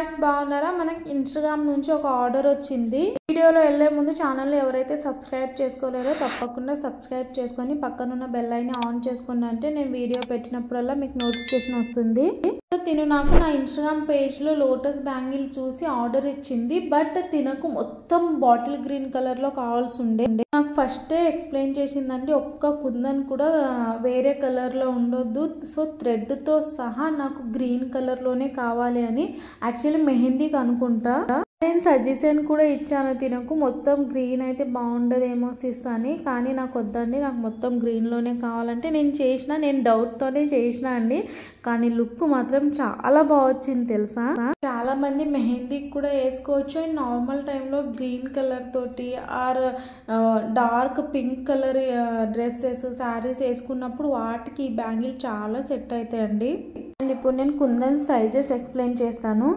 Guys బాగున్నారా? మనకి Instagram నుంచి ఒక ఆర్డర్ వచ్చింది. వీడియోలో వెళ్ళే ముందు ఛానల్ ఎవరైతే సబ్స్క్రైబ్ చేసుకోలేరో తప్పకుండా సబ్స్క్రైబ్ చేసుకొని పక్కనున్న బెల్ ఐకాన్ ఆన్ చేసుకోండి. అంటే నేను వీడియో పెట్టినప్పుడల్లా మీకు నోటిఫికేషన్ వస్తుంది. తిను నాకు నా ఇన్‌స్టాగ్రామ్ పేజ్లో లోటస్ బ్యాంగిల్ చూసి ఆర్డర్ ఇచ్చింది. బట్ తినకు మొత్తం బాటిల్ గ్రీన్ కలర్లో కావాల్సి ఉండే. నాకు ఫస్టే ఎక్స్ప్లెయిన్ చేసిందండి, ఒక్క కుందన్ కూడా వేరే కలర్లో ఉండొద్దు, సో థ్రెడ్తో సహా నాకు గ్రీన్ కలర్లోనే కావాలి అని. యాక్చువల్లీ మెహందీకి అనుకుంటా. నేను సజెషన్ కూడా ఇచ్చాను తినకు, మొత్తం గ్రీన్ అయితే బాగుండదేమో సిస్ అని. కానీ నాకు వద్దండి, నాకు మొత్తం గ్రీన్లోనే కావాలంటే నేను డౌట్తోనే చేసిన అండి. కానీ లుక్ మాత్రం చాలా బాగా వచ్చింది తెలుసా. చాలా మంది మెహందీకి కూడా వేసుకోవచ్చు. అండ్ నార్మల్ టైంలో గ్రీన్ కలర్ తోటి or dark pink colour dresses saris వేసుకున్నప్పుడు వాటికి ఈ బ్యాంగిల్ చాలా సెట్ అవుతాయండి. అండ్ ఇప్పుడు నేను కుందన్ సైజెస్ ఎక్స్ప్లెయిన్ చేస్తాను.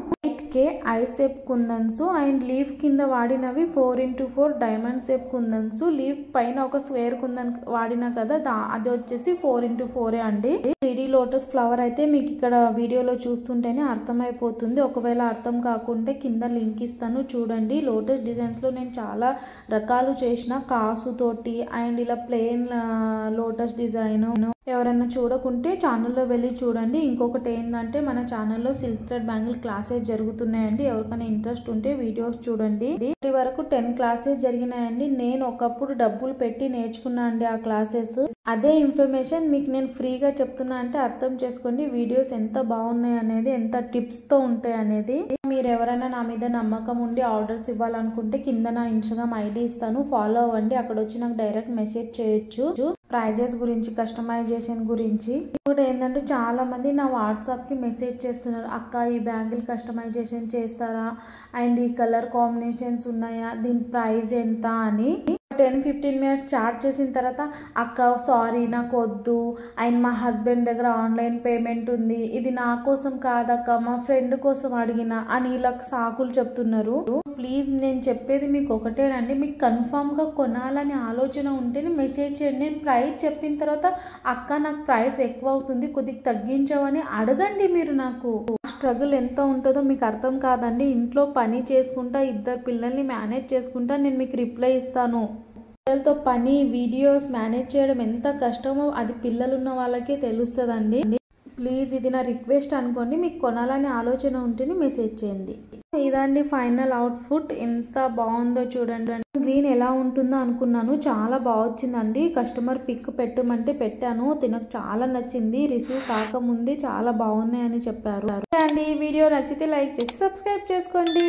K I shape kundans and leaf కింద వాడినవి 4x4 diamond shape kundans. Leaf పైన ఒక స్క్వేర్ కుందన్ వాడినా కదా, అది వచ్చేసి 4x4 అండి. 3D లోటస్ ఫ్లవర్ అయితే మీకు ఇక్కడ వీడియోలో చూస్తుంటేనే అర్థమైపోతుంది. ఒకవేళ అర్థం కాకుంటే కింద లింక్ ఇస్తాను చూడండి. లోటస్ డిజైన్స్లో నేను చాలా రకాలు చేసిన, కాసు తోటి అండ్ ఇలా ప్లెయిన్ లోటస్ డిజైన్. ఎవరైనా చూడకుంటే ఛానల్లో వెళ్ళి చూడండి. ఇంకొకటి ఏంటంటే మన ఛానల్లో సిల్క్ థ్రెడ్ బ్యాంగిల్ క్లాసెస్ జరుగుతున్నాయండి. ఎవరికైనా ఇంట్రెస్ట్ ఉంటే వీడియోస్ చూడండి. ఇప్పటి వరకు 10 క్లాసెస్ జరిగినాయండి. నేను ఒకప్పుడు డబ్బులు పెట్టి నేర్చుకున్నా అండి ఆ క్లాసెస్. అదే ఇన్ఫర్మేషన్ మీకు నేను ఫ్రీగా చెప్తున్నా అంటే అర్థం చేసుకోండి. వీడియోస్ ఎంత బాగున్నాయి అనేది, ఎంత టిప్స్తో ఉంటాయి అనేది. మీరు ఎవరైనా నా మీద నమ్మకం ఉండి ఆర్డర్స్ ఇవ్వాలనుకుంటే కింద నా ఇన్స్టాగ్రామ్ ఐడి ఇస్తాను, ఫాలో అవ్వండి. అక్కడ వచ్చి నాకు డైరెక్ట్ మెసేజ్ చేయొచ్చు. ప్రైజెస్ గురించి, కస్టమైజేషన్ గురించి. ఇప్పుడు ఏంటంటే చాలా మంది నా వాట్సాప్కి మెసేజ్ చేస్తున్నారు, అక్క ఈ బ్యాంగిల్ కస్టమైజేషన్ చేస్తారా అండ్ ఈ కలర్ కాంబినేషన్స్ ఉన్నాయా, దీని ప్రైస్ ఎంత అని. 10-15 మినిట్స్ చాట్ చేసిన తర్వాత అక్క సారీ నాకు వద్దు అండ్ మా హస్బెండ్ దగ్గర ఆన్లైన్ పేమెంట్ ఉంది, ఇది నా కోసం కాదక్క మా ఫ్రెండ్ కోసం అడిగిన అని ఇలా సాకులు చెప్తున్నారు. ప్లీజ్ నేను చెప్పేది మీకు ఒకటేనండి, మీకు కన్ఫామ్గా కొనాలని ఆలోచన ఉంటేనే మెసేజ్ చేయండి. నేను ప్రైస్ చెప్పిన తర్వాత అక్క నాకు ప్రైస్ ఎక్కువ అవుతుంది కొద్దిగా తగ్గించవని అడగండి. మీరు నాకు స్ట్రగుల్ ఎంత ఉంటుందో మీకు అర్థం కాదండి. ఇంట్లో పని చేసుకుంటా, 2 పిల్లల్ని మేనేజ్ చేసుకుంటా నేను మీకు రిప్లై ఇస్తాను. పిల్లలతో పని, వీడియోస్ మేనేజ్ చేయడం ఎంత కష్టమో అది పిల్లలున్న వాళ్ళకే తెలుస్తుందండి. ప్లీజ్ ఇది నా రిక్వెస్ట్ అనుకోండి. మీకు కొనాలని ఆలోచన ఉంటేనే మెసేజ్ చేయండి. ఇదండి ఫైనల్ అవుట్ఫుట్. ఎంత బాగుందో చూడండి. గ్రీన్ ఎలా ఉంటుందో అనుకున్నాను, చాలా బాగా వచ్చిందండి. కస్టమర్ పిక్ పెట్టమంటే పెట్టాను, తినకు చాలా నచ్చింది. రిసీవ్ కాకముందే చాలా బాగున్నాయని చెప్పారు. అండి ఈ వీడియో నచ్చితే లైక్ చేసి సబ్స్క్రైబ్ చేసుకోండి.